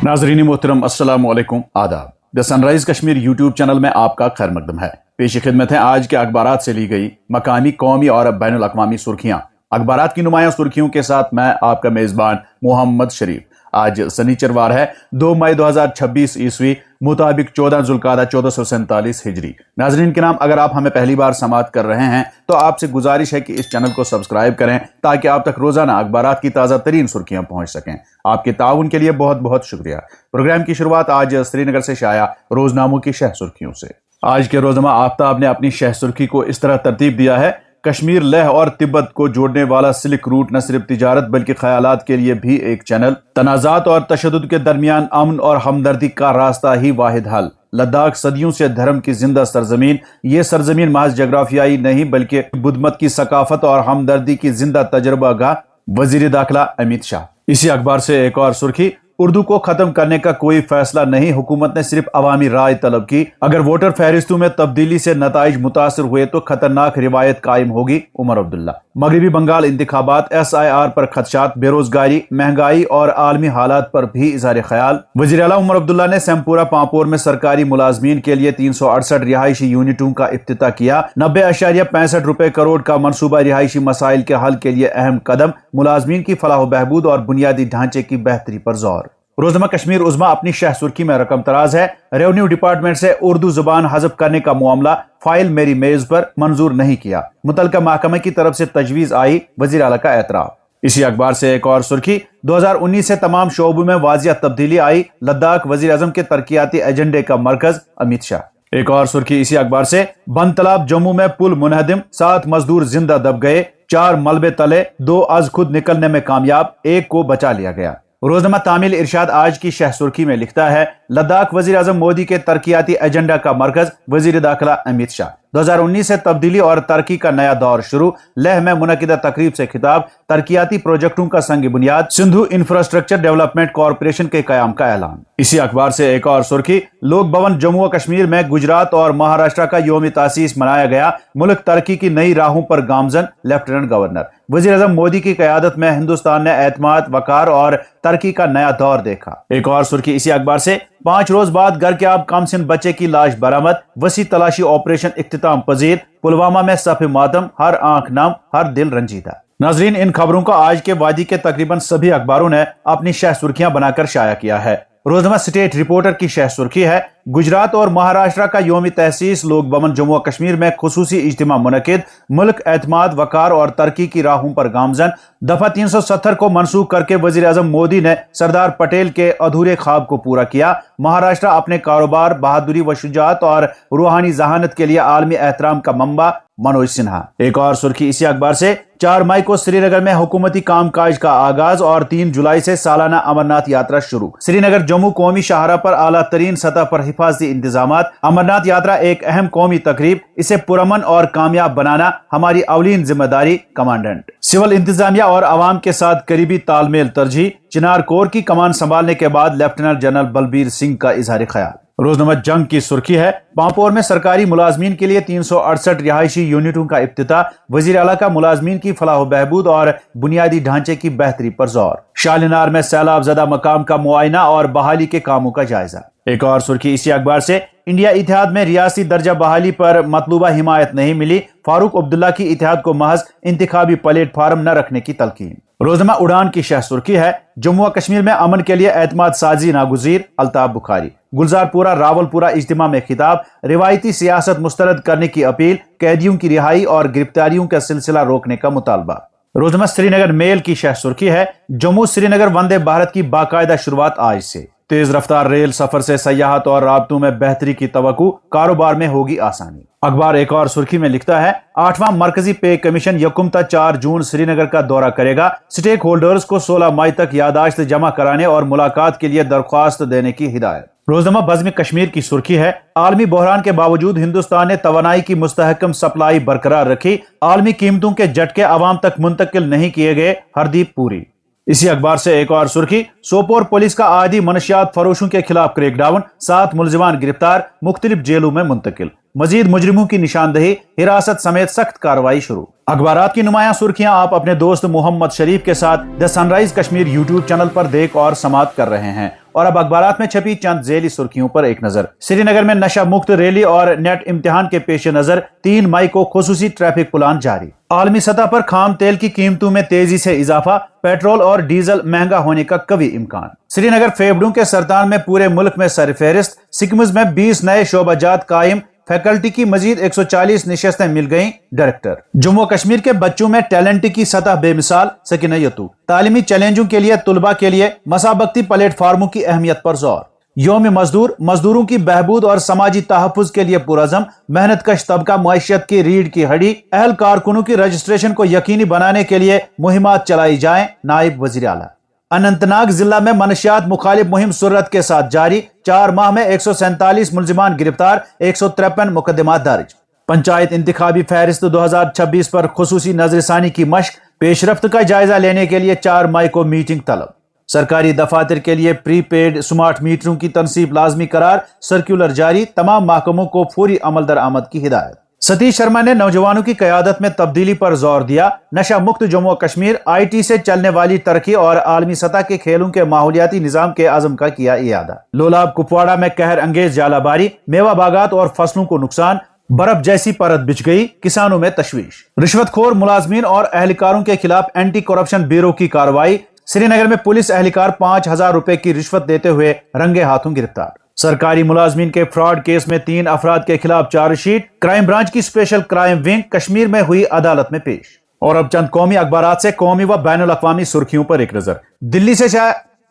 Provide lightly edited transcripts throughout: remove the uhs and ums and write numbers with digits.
नाजरीन मोहतरम अस्सलाम वालेकुम आदाब। The sunrise Kashmir YouTube channel में आपका खैर मकदम है। पेश खिदमत है आज के अखबारात से ली गई मकामी, कौमी और बैनुल अक़वामी सुर्खियाँ। अखबारात की नुमायां सुर्खियों के साथ मैं आपका मेज़बान मोहम्मद शरीफ। आज शनिचरवार है 2 मई 2026 ईस्वी मुताबिक 14 ज़ुल्क़ादा 1447 हिजरी। नाजरीन के नाम, अगर आप हमें पहली बार समाअत कर रहे हैं तो आपसे गुजारिश है कि इस चैनल को सब्सक्राइब करें ताकि आप तक रोजाना अखबारात की ताज़ा तरीन सुर्खियां पहुंच सकें। आपके ताउन के लिए बहुत बहुत शुक्रिया। प्रोग्राम की शुरुआत आज श्रीनगर से शाया रोजनामों की शह सुर्खियों से। आज के रोजनामा आफ्ताब ने अपनी शह सुर्खी को इस तरह तरतीब दिया है: कश्मीर, लेह और तिब्बत को जोड़ने वाला सिल्क रूट न सिर्फ तिजारत बल्कि ख्यालात के लिए भी एक चैनल। तनाज़ात और तशद्दुद के दरमियान अमन और हमदर्दी का रास्ता ही वाहिद हल। लद्दाख सदियों से धर्म की जिंदा सरजमीन। ये सरजमीन महज जगराफियाई नहीं बल्कि बुद्धमत की सकाफत और हमदर्दी की जिंदा तजर्बा गाह। वजीर दाखिला अमित शाह। इसी अखबार से एक और सुर्खी: उर्दू को खत्म करने का कोई फैसला नहीं, हुकूमत ने सिर्फ अवामी राय तलब की। अगर वोटर फहरिस्तों में तब्दीली से नताइज मुतासर हुए तो खतरनाक रिवायत कायम होगी। उमर अब्दुल्ला। मगरबी बंगाल इंतखाबात, SIR पर खदशात, बेरोजगारी, महंगाई और आलमी हालात पर भी इजहार ख्याल। वज़ीर आला उमर अब्दुल्ला ने सेमपुरा पांपोर में सरकारी मुलाजमीन के लिए 368 रिहायशी यूनिटों का इफ्तिताह किया। 90.65 करोड़ का मनसूबा रिहायशी मसाइल के हल के लिए अहम कदम। मुलाजमीन की फलाह बहबूद और बुनियादी ढांचे की बेहतरी पर जोर। रोजनामा कश्मीर उज़्मा अपनी शह सुर्खी में रकम तराज है: रेवेन्यू डिपार्टमेंट से उर्दू जुबान हज़फ करने का मामला, फाइल मेरी मेज पर, मंजूर नहीं किया। मुतलका महकमे की तरफ से तजवीज आई, वज़ीर आला का एतराफ। इसी अखबार से एक और सुर्खी: 2019 से तमाम शोबों में वाजिया तब्दीली आई। लद्दाख वज़ीर आज़म के तरक्याती एजेंडे का मरकज। अमित शाह। एक और सुर्खी इसी अखबार से: बंद तालाब जम्मू में पुल मुनहदिम, 7 मजदूर जिंदा दब गए, 4 मलबे तले, 2 आज खुद निकलने में कामयाब, 1 को बचा लिया गया। रोजनामा तामील इरशाद आज की शह सुर्खी में लिखता है: लद्दाख वजीर आजम मोदी के तरक्याती एजेंडा का मरकज, वजीर दाखिला अमित शाह। 2019 से तब्दीली और तरक्की का नया दौर शुरू। लेह में मुनकिदा तकरीब से खिताब। तरक्याती प्रोजेक्टों का संग बुनियाद। सिंधु इंफ्रास्ट्रक्चर डेवलपमेंट कॉरपोरेशन के कयाम का ऐलान। इसी अखबार से एक और सुर्खी: लोक भवन जम्मू व कश्मीर में गुजरात और महाराष्ट्र का यौम तासीस मनाया गया। मुल्क तरक्की की नई राहों पर गामजन, लेफ्टिनेंट गवर्नर। वज़ीर आज़म मोदी की क़यादत में हिंदुस्तान ने एतमाद, वकार और तरक्की का नया दौर देखा। एक और सुर्खी इसी अखबार से: 5 रोज बाद घर के अब कमसिन बच्चे की लाश बरामद। वसी तलाशी ऑपरेशन इख्तिताम पजीर। पुलवामा में सफ़े मातम, हर आंख नम, हर दिल रंजीदा। नाजरीन, इन खबरों का आज के वादी के तकरीबन सभी अखबारों ने अपनी शह सुर्खियां बनाकर शाया किया है। रोजनामा स्टेट रिपोर्टर की शह सुर्खी है: गुजरात और महाराष्ट्र का यौम तहसीस, लोक भवन जम्मू कश्मीर में खुसूसी इज्तिमा मुनकिद। मुल्क एतमाद, वकार और तरक्की की राहों पर गामजन। दफा 370 को मनसूख करके वजीर आजम मोदी ने सरदार पटेल के अधूरे ख्वाब को पूरा किया। महाराष्ट्र अपने कारोबार, बहादुरी व शुजात और रूहानी जहानत के लिए आलमी एहतराम का मंबा। मनोज सिन्हा। एक और सुर्खी इसी अखबार से: 4 मई को श्रीनगर में हुकूमती कामकाज का आगाज और 3 जुलाई से सालाना अमरनाथ यात्रा शुरू। श्रीनगर जम्मू कौमी शाहरा पर आला तरीन सतह पर हिफाजती इंतजामात। अमरनाथ यात्रा एक अहम कौमी तकरीब, इसे पुरअमन और कामयाब बनाना हमारी अवलीन जिम्मेदारी। कमांडेंट। सिविल इंतजामिया और आवाम के साथ करीबी तालमेल तरजीह। चिनार कोर की कमान संभालने के बाद लेफ्टिनेंट जनरल बलबीर सिंह का इजहार ख्याल। रोजनामा जंग की सुर्खी है: पांपोर में सरकारी मुलाजमीन के लिए 368 रिहायशी यूनिटों का इफ्तिताह। वजीर आला का मुलाजमीन की फलाह बहबूद और बुनियादी ढांचे की बेहतरी पर जोर। शालीनार में सैलाब ज़दा मकाम का मुआयना और बहाली के कामों का जायजा। एक और सुर्खी इसी अखबार से: इंडिया इतिहाद में रियासी दर्जा बहाली पर मतलूबा हिमायत नहीं मिली। फारूक अब्दुल्ला की इतिहाद को महज इंतखाबी प्लेटफार्म न रखने की तलकीन। रोजनामा उड़ान की शह सुर्खी है: जम्मू कश्मीर में अमन के लिए एतमाद साजी नागुजीर। अल्ताफ बुखारी। गुलजारपुरा रावलपुरा इज्तिमा में खिताब। रिवायती सियासत मुस्तरद करने की अपील। कैदियों की रिहाई और गिरफ्तारियों का सिलसिला रोकने का मुतालबा। रोजनामा श्रीनगर मेल की शह सुर्खी है: जम्मू श्रीनगर वंदे भारत की बाकायदा शुरुआत आज से। तेज रफ्तार रेल सफर से सयाहत और राब्तों में बेहतरी की तवक्कु, कारोबार में होगी आसानी। अखबार एक और सुर्खी में लिखता है: 8वां मरकजी पे कमीशन 4 जून श्रीनगर का दौरा करेगा। स्टेक होल्डर्स को 16 मई तक यादाश्त जमा कराने और मुलाकात के लिए दरख्वास्त देने की हिदायत। रोजनामा बज़्म कश्मीर की सुर्खी है: आलमी बहरान के बावजूद हिंदुस्तान ने तवानाई की मुस्तहकम सप्लाई बरकरार रखी। आलमी कीमतों के झटके अवाम तक मुंतकिल नहीं किए गए। हरदीप पुरी। इसी अखबार से एक और सुर्खी: सोपोर पुलिस का आदि मनशियात फरोशों के खिलाफ क्रैकडाउन। 7 मुलजिमान गिरफ्तार, मुख्तलिफ जेलों में मुंतकिल। मजीद मुजरिमों की निशानदही, हिरासत समेत सख्त कार्रवाई शुरू। अखबारात की नुमायां सुर्खियां आप अपने दोस्त मोहम्मद शरीफ के साथ the sunrise Kashmir YouTube channel पर देख और समाअत कर रहे हैं। اور اب اخبارات میں چھپی چند ذیلی سرخیوں پر ایک نظر۔ سری نگر میں نشہ مکت ریلی اور نیٹ امتحان کے پیش نظر 3 مئی کو خصوصی ٹریفک پلان جاری۔ عالمی سطح پر خام تیل کی قیمتوں میں تیزی سے اضافہ، پیٹرول اور ڈیزل مہنگا ہونے کا قوی امکان۔ سری نگر پھیپھڑوں کے سرطان میں پورے ملک میں سرفہرست، سکمز میں 20 نئے شعبہ جات قائم، فیکلٹی کی مزید 140 نشستیں مل گئیں، ڈائریکٹر۔ جموں کشمیر کے بچوں میں ٹیلنٹ کی سطح بے مثال، سکینہ یتو۔ تعلیمی چیلنجوں کے لیے طلباء کے لیے مسابقتی پلیٹ فارموں کی اہمیت پر زور۔ یوم مزدور، مزدوروں کی بہبود اور سماجی تحفظ کے لیے پرعزم، محنت کش طبقہ معیشت کی ریڑھ کی ہڈی، اہل کارکنوں کی رجسٹریشن کو یقینی بنانے کے لیے مہمات چلائی جائیں، نائب وزیر اعلیٰ۔ اننت ناگ ضلع میں منشیات مخالف مہم سرعت کے ساتھ جاری، 4 ماہ میں 147 ملزمان گرفتار، 153 مقدمات درج۔ پنچایت انتخابی فہرست 2026 پر خصوصی نظر ثانی کی مشق، پیش رفت کا جائزہ لینے کے لیے 4 مئی کو میٹنگ طلب۔ سرکاری دفاتر کے لیے پری پیڈ سمارٹ میٹروں کی تنصیب لازمی قرار، سرکولر جاری، تمام محکموں کو فوری عمل درآمد کی ہدایت۔ ستیش شرما نے نوجوانوں کی قیادت میں تبدیلی پر زور دیا، نشہ مکت جموں کشمیر، آئی ٹی سے چلنے والی ترقی اور عالمی سطح کے کھیلوں کے ماحولیاتی نظام کے عزم کا کیا اعادہ۔ لولاب کپواڑہ میں قہر انگیز ژالہ باری، میوہ باغات اور فصلوں کو نقصان، برف جیسی پرت بچھ گئی، کسانوں میں تشویش۔ رشوت خور ملازمین اور اہلکاروں کے خلاف اینٹی کرپشن بیورو کی کارروائی، سری نگر میں پولیس اہلکار 5000 روپے کی رشوت دیتے ہوئے رنگے ہاتھوں گرفتار۔ سرکاری ملازمین کے فراڈ کیس میں 3 افراد کے خلاف چارج شیٹ، کرائم برانچ کی اسپیشل کرائم ونگ کشمیر میں ہوئی عدالت میں پیش۔ اور اب چند قومی اخبارات سے قومی و بین الاقوامی سرخیوں پر ایک نظر۔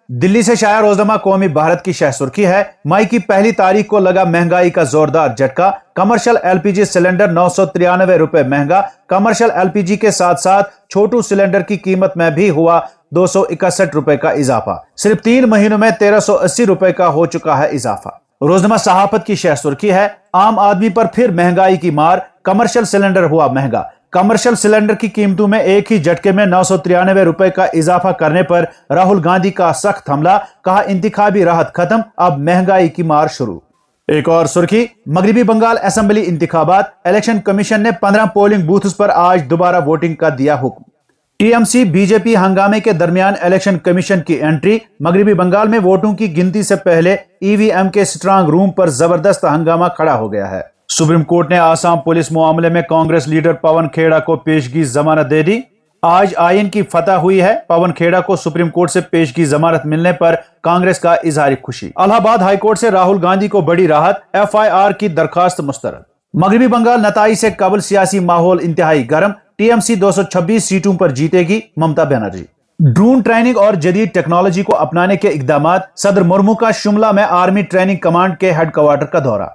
دلی سے شائع روزنامہ قومی بھارت کی شہ سرخی ہے، مئی کی 1 تاریخ کو لگا مہنگائی کا زوردار جھٹکا، commercial L P G cylinder 993 روپے مہنگا، کمرشل ایل پی جی کے ساتھ ساتھ چھوٹو سلنڈر کی قیمت میں بھی ہوا 261 روپے کا اضافہ، صرف 3 مہینوں میں 1380 روپے کا ہو چکا ہے اضافہ۔ روزنامہ صحافت کی شہ سرخی ہے، عام آدمی پر پھر مہنگائی کی مار، کمرشل سلنڈر ہوا مہنگا۔ کمرشل سلنڈر کی قیمتوں میں ایک ہی جھٹکے میں 993 روپے کا اضافہ کرنے پر راہل گاندھی کا سخت حملہ، کہا انتخابی راحت ختم، اب مہنگائی کی مار شروع۔ ایک اور سرخی، مغربی بنگال اسمبلی انتخابات، الیکشن کمیشن نے 15 پولنگ بوتھز پر آج دوبارہ ووٹنگ کا دیا حکم۔ T M C B J P ہنگامے کے درمیان الیکشن کمیشن کی انٹری، مغربی بنگال میں ووٹوں کی گنتی سے پہلے ای وی ایم کے سٹرانگ روم پر زبردست ہنگامہ کھڑا ہو گیا ہے۔ سپریم کورٹ نے آسام پولیس معاملے میں کانگریس لیڈر پون کھیڑا کو پیشگی ضمانت دے دی۔ آج آئین کی فتح ہوئی ہے، پون کھیڑا کو سپریم کورٹ سے پیشگی ضمانت ملنے پر کانگریس کا اظہار خوشی۔ الہ آباد ہائی کورٹ سے راہل گاندھی کو بڑی راحت، ایف آئی آر کی درخواست مسترد۔ مغربی بنگال نتائج سے قبل سیاسی ماحول انتہائی گرم، ٹی ایم سی 226 سیٹوں پر جیتے گی، ممتا بنرجی۔ ڈرون ٹریننگ اور جدید ٹیکنالوجی کو اپنانے کے اقدامات، صدر مرمو کا شملہ میں آرمی ٹریننگ کمانڈ کے ہیڈ کوارٹر کا دورہ۔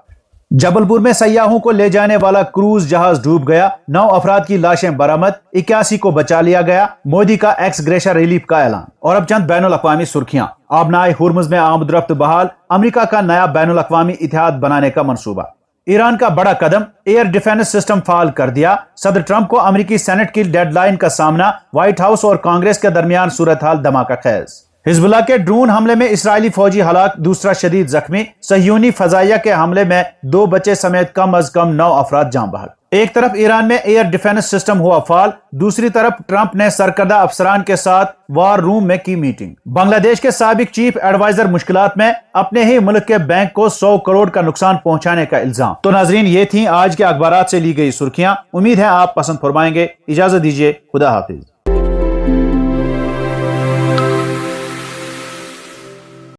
جبل پور میں سیاحوں کو لے جانے والا کروز جہاز ڈوب گیا، 9 افراد کی لاشیں برآمد، 81 کو بچا لیا گیا، مودی کا ایکس گریشیا ریلیف کا اعلان۔ اور اب چند بین الاقوامی سرخیاں، آبنائے ہرمز میں آمد رفت بحال، امریکہ کا نیا بین الاقوامی اتحاد بنانے کا منصوبہ۔ ایران کا بڑا قدم، ایئر ڈیفنس سسٹم فعال کر دیا، صدر ٹرمپ کو امریکی سینٹ کی ڈیڈ لائن کا سامنا، وائٹ ہاؤس اور کانگریس کے درمیان صورتحال دھماکہ خیز۔ حزب اللہ کے ڈرون حملے میں اسرائیلی فوجی ہلاک، دوسرا شدید زخمی، صہیونی فضائیہ کے حملے میں 2 بچے سمیت کم از کم 9 افراد جاں بحق۔ ایک طرف ایران میں ایئر ڈیفنس سسٹم ہوا فعال، دوسری طرف ٹرمپ نے سرکردہ افسران کے ساتھ وار روم میں کی میٹنگ۔ بنگلہ دیش کے سابق چیف ایڈوائزر مشکلات میں، اپنے ہی ملک کے بینک کو 100 کروڑ کا نقصان پہنچانے کا الزام۔ تو ناظرین، یہ تھیں آج کے اخبارات سے لی گئی سرخیاں، امید ہے آپ پسند فرمائیں گے۔ اجازت دیجیے، خدا حافظ۔